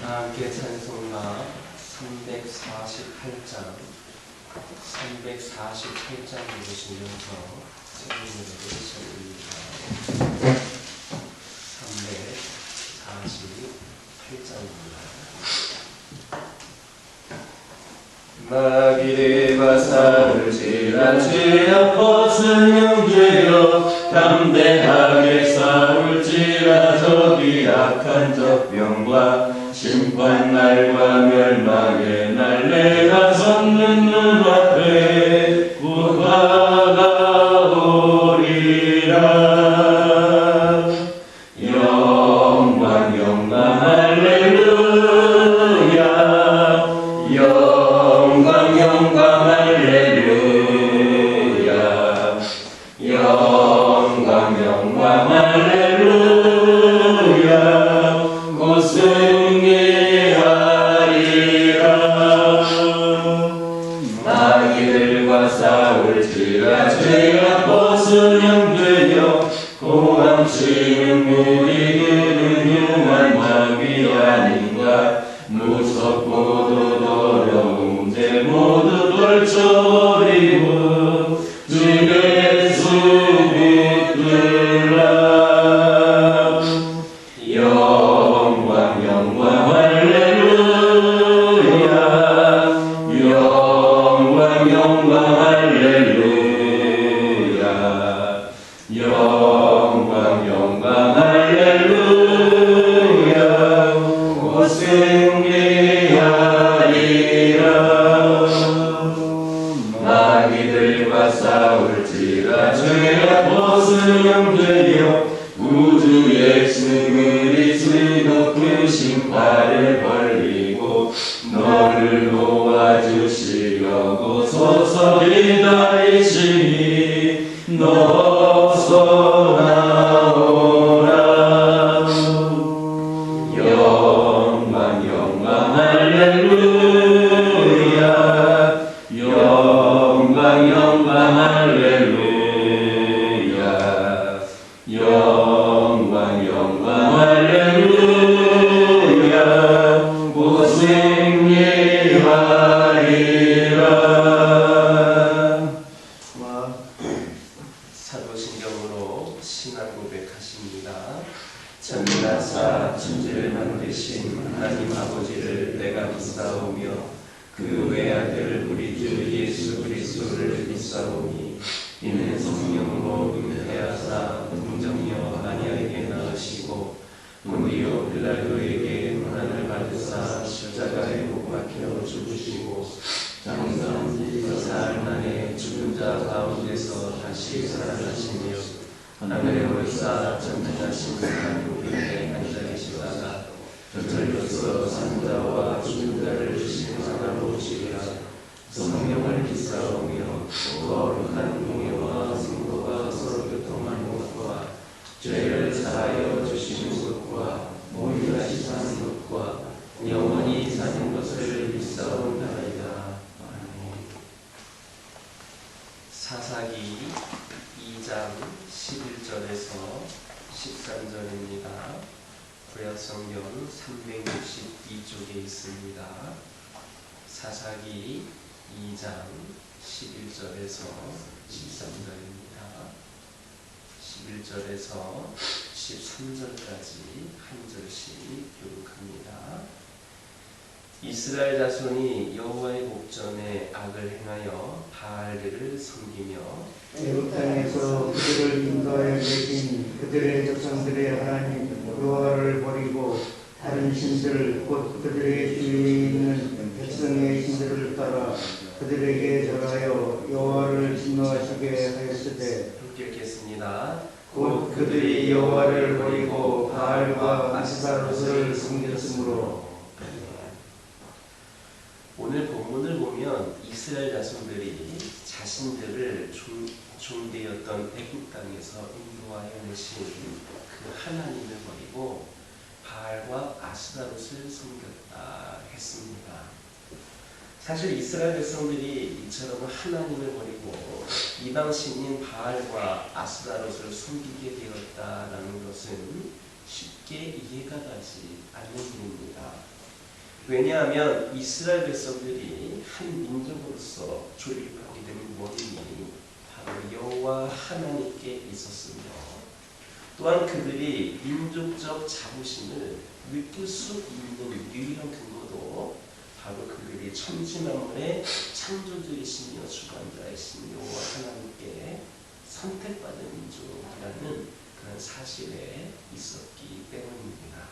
함께 찬송가 348장 보시면서 새로운 노래를 시작합니다. 348장입니다. 마귀들과 싸울 지라 죄악 벗은 형제여 담대하게 싸울지라 적이 악한 적병과 심판날과 멸망의 날 내가 섰는 눈앞에 구하가 오리라. 영광 영광 할렐루야. 영광 영광 할렐루야. 영광 영광 할렐루야. 곧 승리하리라. 마귀들과 싸울지라 죄악 벗은 형제여 공함치는 우리 그는 흉한 마귀 아닌가. 무섭고도 더러운 죄 모두 떨쳐버리고 주 예수 붙들라. 영광 영광 할렐루야. 영광 영광 할렐루야. 영광 영광 할렐루야. 곧 승리하리라. 마귀들과 싸울지라 죄악 벗은 형제여 우주의 주 그리스도 크신 팔을 벌리고 너를 도와주시려고 서서기다리시니 너서 나오라. 영광 영광 할렐루야. 영광 영광 할렐루야. 영광 영광 할렐루야. 곧 승리하리라. 사도신경으로 신앙 고백하십니다. 천지나사 천지를 만드신 하나님 아버지를 내가 믿사오며 그 외아들 우리 주 예수 그리스도를 믿사오니 이는 성령으로 잉태하사 동정녀 마리아에게 낳으시고 본디오 빌라도에게 고난을 받으사 십자가에 못 박혀 죽으시고 장사한 사흘 만에 죽은 자 가운데서 다시 살아나시며 하늘에 올사 전능하신 하나님 우편에 앉아 계시다가 저절로서 산자와 죽은 자를 신선하러 오시리라. 성령을 믿사오며 거룩한 공예와 성도가 서로 교통하는 것과 죄를 사하여 주시는 것과 모유하시 사는 것과 영원히 사는 것을 믿사옵나이다. 사사기 2장 11절에서 13절입니다. 구약성경 362쪽에 있습니다. 사사기 2장 11절에서 13절입니다. 11절에서 13절까지 한 절씩 교독합니다. 이스라엘 자손이 여호와의 복전에 악을 행하여 바알들을 섬기며 애굽 땅에서 그들을 인도하여 계신 그들의 조상들의 하나님 여호와를 버리고 다른 신들 곧 그들의 주위에 있는 백성의 신들을 따라 그들에게 절하여 여호와를 진노하시게 하였으되 읽겠습니다. 곧 그들이 여호와를 버리고 바알과 아스타롯을 섬겼으므로. 오늘 본문을 보면 이스라엘 자손들이 자신들을 종되었던 애굽 땅에서 인도하여 내신 그 하나님을 버리고 바알과 아스타롯을 섬겼다 했습니다. 사실 이스라엘 백성들이 이처럼 하나님을 버리고 이방신인 바알과 아스타롯을 섬기게 되었다라는 것은 쉽게 이해가 가지 않는 일입니다. 왜냐하면 이스라엘 백성들이 한 민족으로서 조립하게 된 원인이 바로 여호와 하나님께 있었으며, 또한 그들이 민족적 자부심을 느낄 수 있는 유일한 근거도 바로 그들이 천지만물의 창조주이시며 주관자이신 여호와 하나님께 선택받은 민족이라는 그런 사실에 있었기 때문입니다.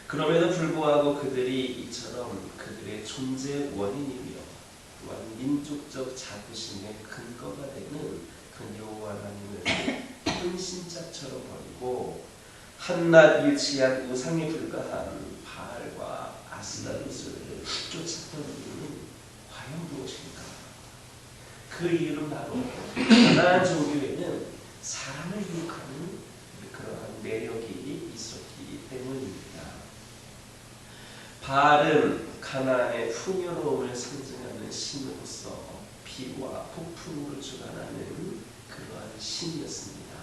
그럼에도 불구하고 그들이 이처럼 그들의 존재 원인이며 또한 민족적 자부심의 근거가 되는 그 여호와 하나님을 헌신짝처럼 버리고 한낱 유치한 우상에 불과한 바알과 아스다롯을 쫓았던 이유는 과연 무엇인가? 그 이유는 바로 가나안 종교에는 사람을 유혹하는 그러한 매력이 있었기 때문입니다. 바알은 가나안의 풍요로움을 상징하는 신으로서 비와 폭풍을 주관하는 그러한 신이었습니다.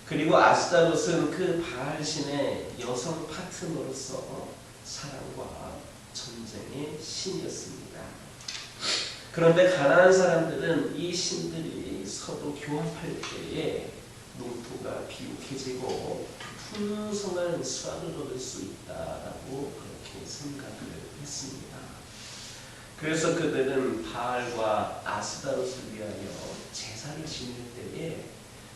그리고 아스다롯은 그 바알 신의 여성 파트너로서 사랑과 전쟁의 신이었습니다. 그런데 가나안 사람들은 이 신들이 서로 교합할 때에 농토가 비옥해지고 풍성한 수확을 얻을 수 있다라고 그렇게 생각을 했습니다. 그래서 그들은 바알과 아스다롯을 위하여 제사를 지낼 때에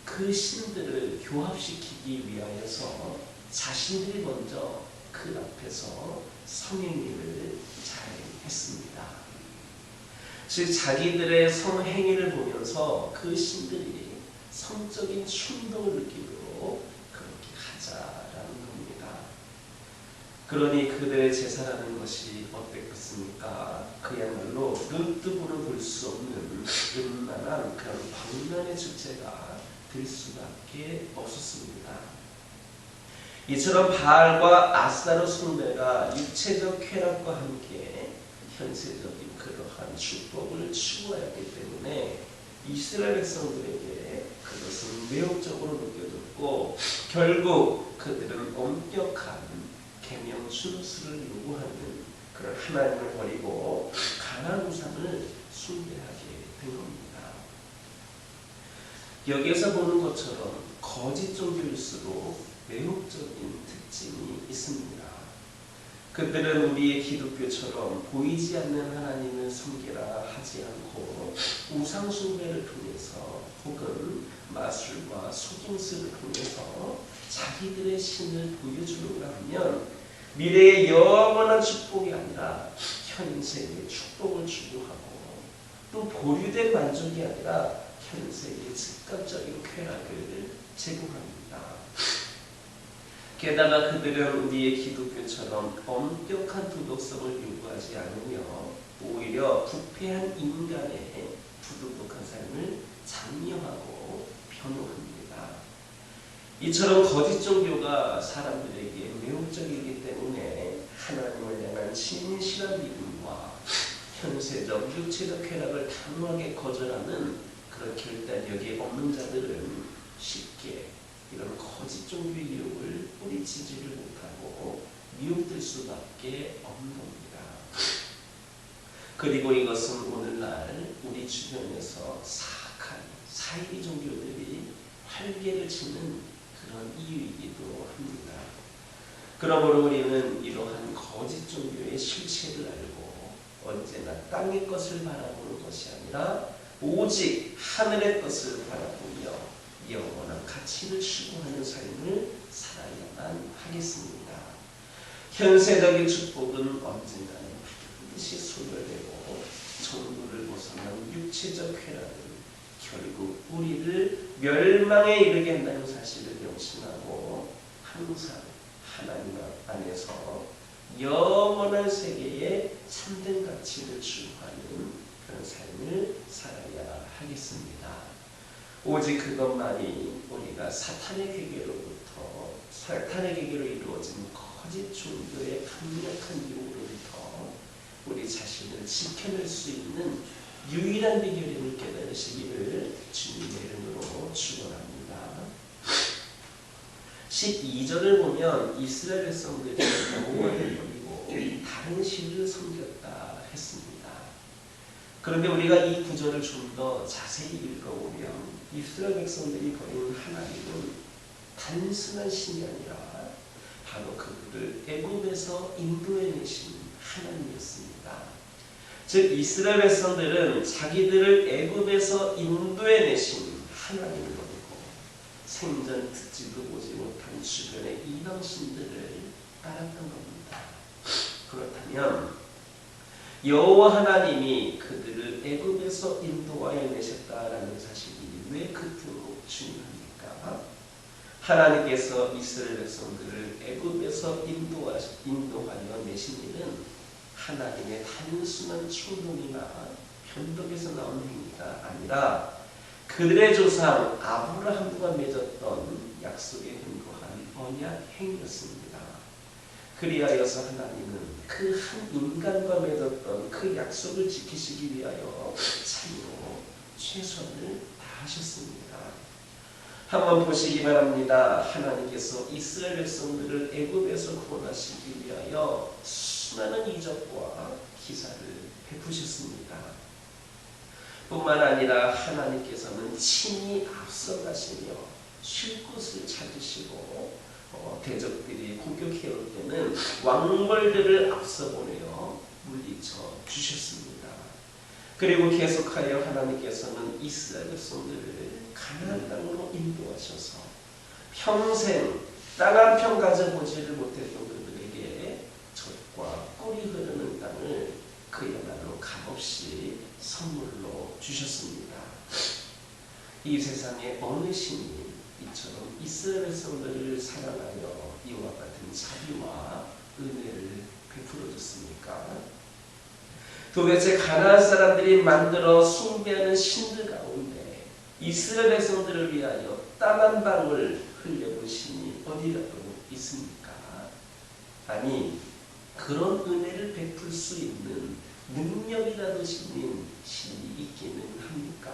그 신들을 교합시키기 위하여서 자신들이 먼저 그 앞에서 성행위를 잘 했습니다. 즉 자기들의 성행위를 보면서 그 신들이 성적인 충동을 느끼도록 그렇게 하자라는 겁니다. 그러니 그들의 제사라는 것이 어땠겠습니까? 그야말로 눈뜨고는 볼 수 없는 음란한 그런 광란의 축제가 될 수밖에 없었습니다. 이처럼 바알과 아스다롯 숭배가 육체적 쾌락과 함께 현세적인 그러한 축복을 추구하였기 때문에 이스라엘 백성들에게 그것은 매혹적으로 느껴졌고, 결국 그들은 엄격한 계명 준수를 요구하는 그런 하나님을 버리고 가나안 우상을 숭배하게 된 겁니다. 여기에서 보는 것처럼 거짓 종교일수록 매혹적인 특징이 있습니다. 그들은 우리의 기독교처럼 보이지 않는 하나님을 섬기라 하지 않고 우상 숭배를 통해서 혹은 마술과 속임수를 통해서 자기들의 신을 보여주는가 하면 미래의 영원한 축복이 아니라 현세의 축복을 추구하고, 또 보류된 만족이 아니라 현세의 즉각적인 쾌락을 제공합니다. 게다가 그들은 우리의 기독교처럼 엄격한 도덕성을 요구하지 않으며 오히려 부패한 인간의 부도덕한 삶을 장려하고 변호합니다. 이처럼 거짓 종교가 사람들에게 매혹적이기 때문에 하나님을 향한 진실한 믿음과 현세적 육체적 쾌락을 단호하게 거절하는 그런 결단력이 없는 자들은 쉽게 이런 거짓 종교의 유혹을 뿌리치지를 못하고 미혹될 수밖에 없는 겁니다. 그리고 이것은 오늘날 우리 주변에서 사악한 사이비 종교들이 활개를 치는 그런 이유이기도 합니다. 그러므로 우리는 이러한 거짓 종교의 실체를 알고 언제나 땅의 것을 바라보는 것이 아니라 오직 하늘의 것을 바라보며 영원한 가치를 추구하는 삶을 살아야만 하겠습니다. 현세적인 축복은 언젠가는 반드시 소멸되고 정도를 벗어난 육체적 쾌락은 결국 우리를 멸망에 이르게 한다는 사실을 명심하고 항상 하나님 안에서 영원한 세계의 참된 가치를 추구하는 그런 삶을 살아야 하겠습니다. 오직 그것만이 우리가 사탄의 계계로 이루어진 거짓 종교의 강력한 유혹으로부터 우리 자신을 지켜낼 수 있는 유일한 비결임을 깨달으시기를 주님의 이름으로 축원합니다. 12절을 보면 이스라엘 백성들이 여호와를 버리고 이 다른 신을 섬겼다 했습니다. 그런데 우리가 이 구절을 좀 더 자세히 읽어보면 이스라엘 백성들이 버린 하나님은 단순한 신이 아니라 바로 그들을 애굽에서 인도해내신 하나님이었습니다. 즉 이스라엘 백성들은 자기들을 애굽에서 인도해내신 하나님을 버리고 생전 듣지도 보지 못한 주변의 이방신들을 따랐던 겁니다. 그렇다면 여호와 하나님이 그들을 애굽에서 인도하여 내셨다라는 사실이 왜 그토록 중요합니까? 하나님께서 이스라엘 백성들을 애굽에서 인도하여 내신 일은 하나님의 단순한 충동이나 변덕에서 나온 행위가 아니라 그들의 조상 아브라함과 맺었던 약속에 근거한 언약 행위였습니다. 그리하여서 하나님은 그 한 인간과 맺었던 그 약속을 지키시기 위하여 참으로 최선을 다하셨습니다. 한번 보시기 바랍니다. 하나님께서 이스라엘 백성들을 애굽에서 구원하시기 위하여 수많은 이적과 기사를 베푸셨습니다. 뿐만 아니라 하나님께서는 친히 앞서가시며 쉴 곳을 찾으시고 대적들이 공격해올 때는 왕벌들을 앞서 보내어 물리쳐 주셨습니다. 그리고 계속하여 하나님께서는 이스라엘 백성들을 가나안 땅으로 인도하셔서 평생 땅 한 평 가져보지를 못했던 그들에게 젖과 꿀이 흐르는 땅을 그야말로 값없이 선물로 주셨습니다. 이 세상에 어느 신이 이처럼 이스라엘 백성들을 사랑하여 이와 같은 자비와 은혜를 베풀어 줬습니까? 도대체 가나안 사람들이 만들어 숭배하는 신들 가운데 이스라엘 백성들을 위하여 땀 한 방울 흘려본 신이 어디라도 있습니까? 아니, 그런 은혜를 베풀 수 있는 능력이라도 신이 있기는 합니까?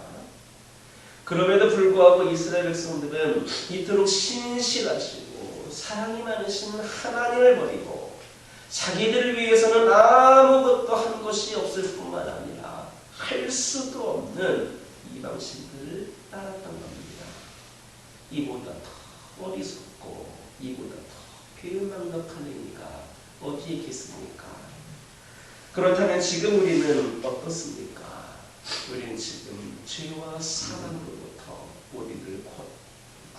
그럼에도 불구하고 이스라엘 백성들은 이토록 신실하시고 사랑이 많으신 하나님을 버리고 자기들을 위해서는 아무것도 한 것이 없을 뿐만 아니라 할 수도 없는 이방신들을 따랐던 겁니다. 이보다 더 어리석고 이보다 더 배은망덕한 행위가 어디에 있겠습니까? 그렇다면 지금 우리는 어떻습니까? 우리는 지금 죄와 사망으로부터 우리를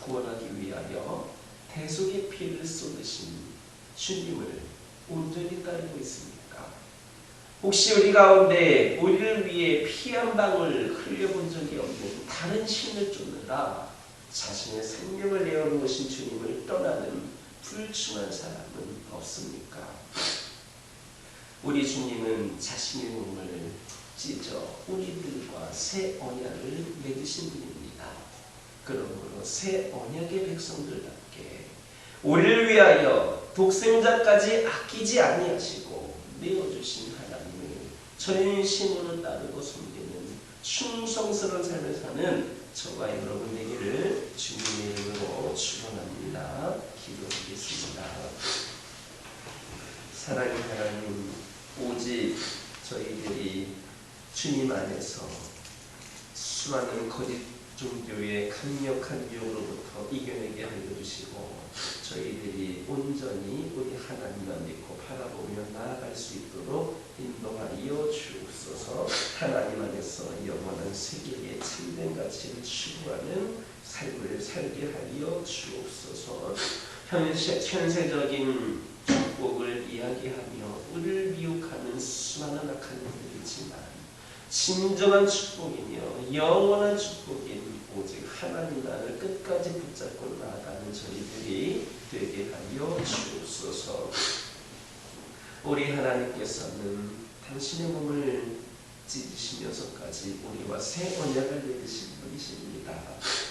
구원하기 위하여 대속의 피를 쏟으신 주님을 온전히 따르고 있습니까? 혹시 우리 가운데 우리를 위해 피 한 방울 흘려본 적이 없는 다른 신을 쫓느라 자신의 생명을 내어놓으신 주님을 떠나는 불충한 사람은 없습니까? 우리 주님은 자신의 몸을 찢어 우리들과 새 언약을 맺으신 분입니다. 그러므로 새 언약의 백성들답게 우리를 위하여 독생자까지 아끼지 아니하시고 내어주신 하나님을 전심으로 따르고 섬기는 충성스러운 삶을 사는 저와 여러분 되기를 주님의 이름으로 축원합니다. 기도드리겠습니다. 사랑의 하나님, 오직 저희들이 주님 안에서 수많은 거짓 종교의 강력한 유혹으로부터 이겨내게 알려주시고 저희들이 온전히 우리 하나님만 믿고 바라보며 나아갈 수 있도록 인도하여 주옵소서. 하나님 안에서 영원한 세계의 참된 가치를 추구하는 삶을 살게 하여 주옵소서. 현세적인 축복을 이야기하며 우리를 미혹하는 수많은 악한 일들이 있지만 진정한 축복이며 영원한 축복인 오직 하나님 나라를 끝까지 붙잡고 나아가는 저희들이 되게 하여 주옵소서. 우리 하나님께서는 당신의 몸을 찢으시면서까지 우리와 새 언약을 맺으신 분이십니다.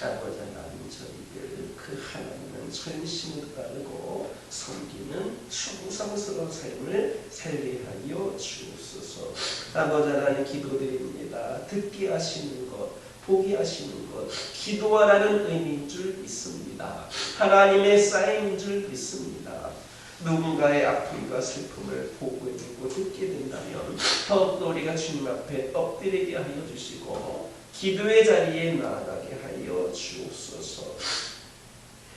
아버지 하나님, 저희들 그 하나님은 전심으로 따르고 섬기는 충성스러운 삶을 살게 하여 주옵소서. 아버지 하나님, 기도드립니다. 듣게 하시는 것, 보게 하시는 것, 기도하라는 의미인 줄 믿습니다. 하나님의 쌓임인 줄 믿습니다. 누군가의 아픔과 슬픔을 보고 있고 듣게 된다면 더욱더 우리가 주님 앞에 엎드리게 하여 주시고 기도의 자리에 나아가게 하여 주옵소서.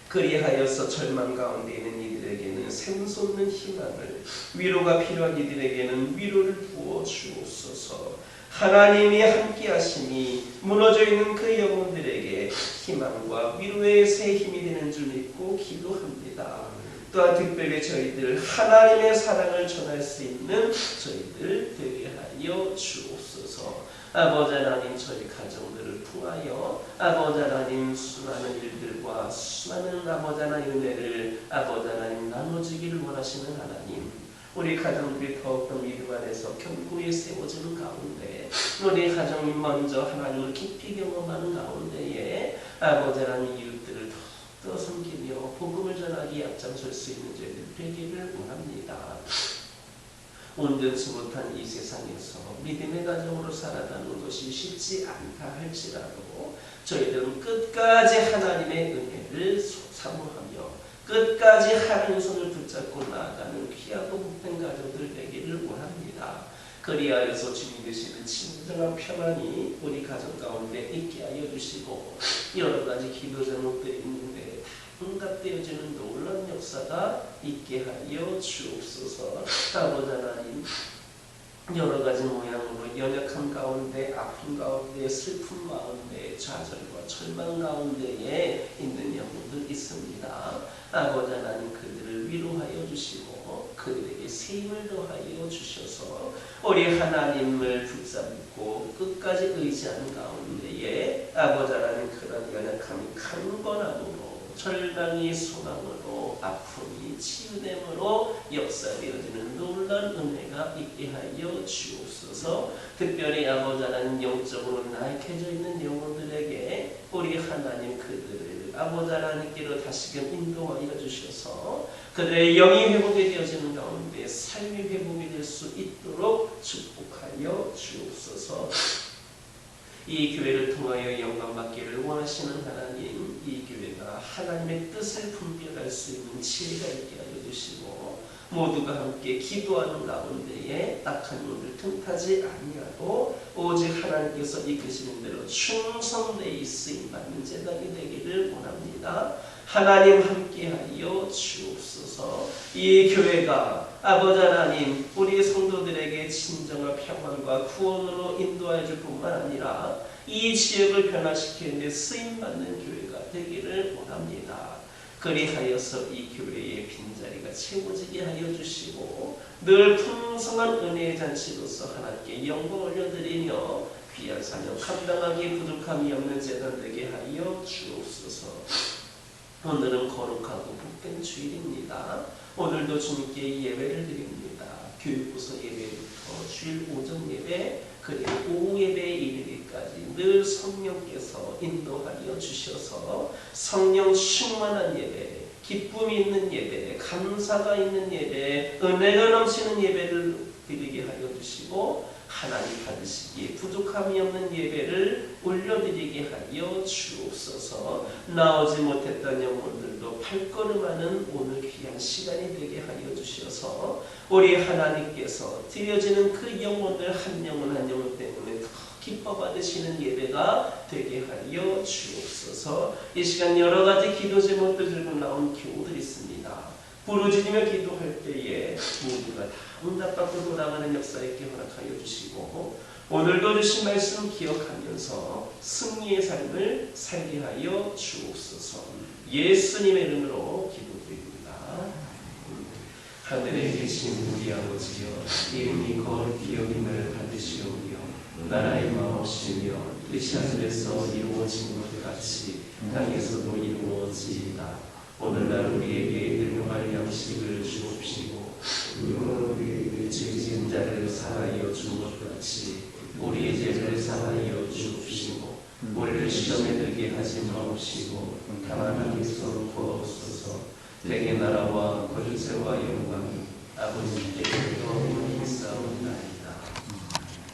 그리하여서 절망 가운데 있는 이들에게는 샘솟는 희망을, 위로가 필요한 이들에게는 위로를 부어 주옵소서. 하나님이 함께 하심이 무너져 있는 그 영혼들에게 희망과 위로의 새 힘이 되는 줄 믿고 기도합니다. 또한 특별히 저희들 하나님의 사랑을 전할 수 있는 저희들 되게 하여 주옵소서. 아버지 하나님, 저희 가정들을 통하여 아버지 하나님 수많은 일들과 수많은 아버지 하나님 은혜를 아버지 하나님 나눠주기를 원하시는 하나님, 우리 가정들이 더욱더 믿음 안에서 견고히 세워지는 가운데, 우리 가정이 먼저 하나님을 깊이 경험하는 가운데에 아버지 하나님 이웃들을 더욱더 섬기며 복음을 전하기에 앞장설 수 있는 저희들 되기를 원합니다. 온전치 못한 이 세상에서 믿음의 가정으로 살아가는 것이 쉽지 않다 할지라도 저희들은 끝까지 하나님의 은혜를 사모하며 끝까지 하나님 손을 붙잡고 나아가는 귀하고 복된 가정들 되기를 원합니다. 그리하여서 주님 되시는 진정한 평안이 우리 가정 가운데 있게 하여 주시고, 여러 가지 기도 제목들이 있는데 응답되어지는 놀라운 역사가 있게 하여 주옵소서. 아버지 하나님, 여러 가지 모양으로 연약함 가운데, 아픔 가운데, 슬픔 가운데, 좌절과 절망 가운데에 있는 영혼들 있습니다. 아버지 하나님, 그들을 위로하여 주시고 그들에게 새 힘을 더하여 주셔서 우리 하나님을 붙잡고 끝까지 의지하는 가운데에 아버지 하나님, 그런 연약함이 강건함으로, 절망이 소망으로, 아픔이 치유됨으로 역사되어지는 놀라운 은혜가 있게 하여 주옵소서. 특별히 아버지 하나님, 영적으로 나약해져 있는 영혼들에게 우리 하나님 그들을 아버지 하나님께로 다시금 인도하여 주셔서 그들의 영이 회복이 되어지는 가운데 삶이 회복이 될 수 있도록 축복하여 주옵소서. 이 교회를 통하여 영광받기를 원하시는 하나님, 이 교회가 하나님의 뜻을 분별할 수 있는 지혜가 있게 하여 주시고, 모두가 함께 기도하는 가운데에 악한 영을 틈타지 아니하고 오직 하나님께서 이끄시는 대로 충성되이 쓰임받는 제단이 되기를 원합니다. 하나님 함께하여 주옵소서. 이 교회가 아버지 하나님, 우리 성도들에게 진정한 평안과 구원으로 인도해 줄 뿐만 아니라 이 지역을 변화시키는 데 쓰임받는 교회가 되기를 원합니다. 그리하여서 이 교회의 빈자리가 채워지게 하여 주시고 늘 풍성한 은혜의 잔치로서 하나님께 영광 올려드리며 귀한 사명 감당하기 부족함이 없는 제단 되게 하여 주옵소서. 오늘은 거룩하고 복된 주일입니다. 오늘도 주님께 예배를 드립니다. 교육부서 예배부터 주일 오전 예배 그리고 오후 예배에 이르기까지 늘 성령께서 인도하여 주셔서 성령 충만한 예배, 기쁨이 있는 예배, 감사가 있는 예배, 은혜가 넘치는 예배를 드리게 하여 주시고 하나님 받으시기에 부족함이 없는 예배를 올려드리게 하여 주옵소서. 나오지 못했던 영혼들도 발걸음하는 오늘 귀한 시간이 되게 하여 주셔서 우리 하나님께서 드려지는 그 영혼들 한 영혼 한 영혼 때문에 더 기뻐 받으시는 예배가 되게 하여 주옵소서. 이 시간 여러 가지 기도 제목들 들고 나온 교우들이 있습니다. 부르짖으며 기도할 때에 모두가 다 응답받고 돌아가는 역사 있게 허락하여 주시고 오늘도 주신 말씀 기억하면서 승리의 삶을 살게 하여 주옵소서. 예수님의 이름으로 기도드립니다. 하늘에 계신 우리 아버지여, 이름이 거룩히 여김을 받으시오며 나라의 마옵시며 뜻이 하늘에서 이루어진 것 같이 땅에서도 이루어지이다. 오늘날 우리에게 일용할 양식을 주옵시고 우리에게 죄진 자를 사하여 준 것 같이 우리의 죄를 사하여 주옵시고 우리를 시험에 들게 하지 마옵시고 다만 하나님께서 구하옵소서. 대개 나라와 권세와 영광이 아버지께 영원히 있사옵나이다.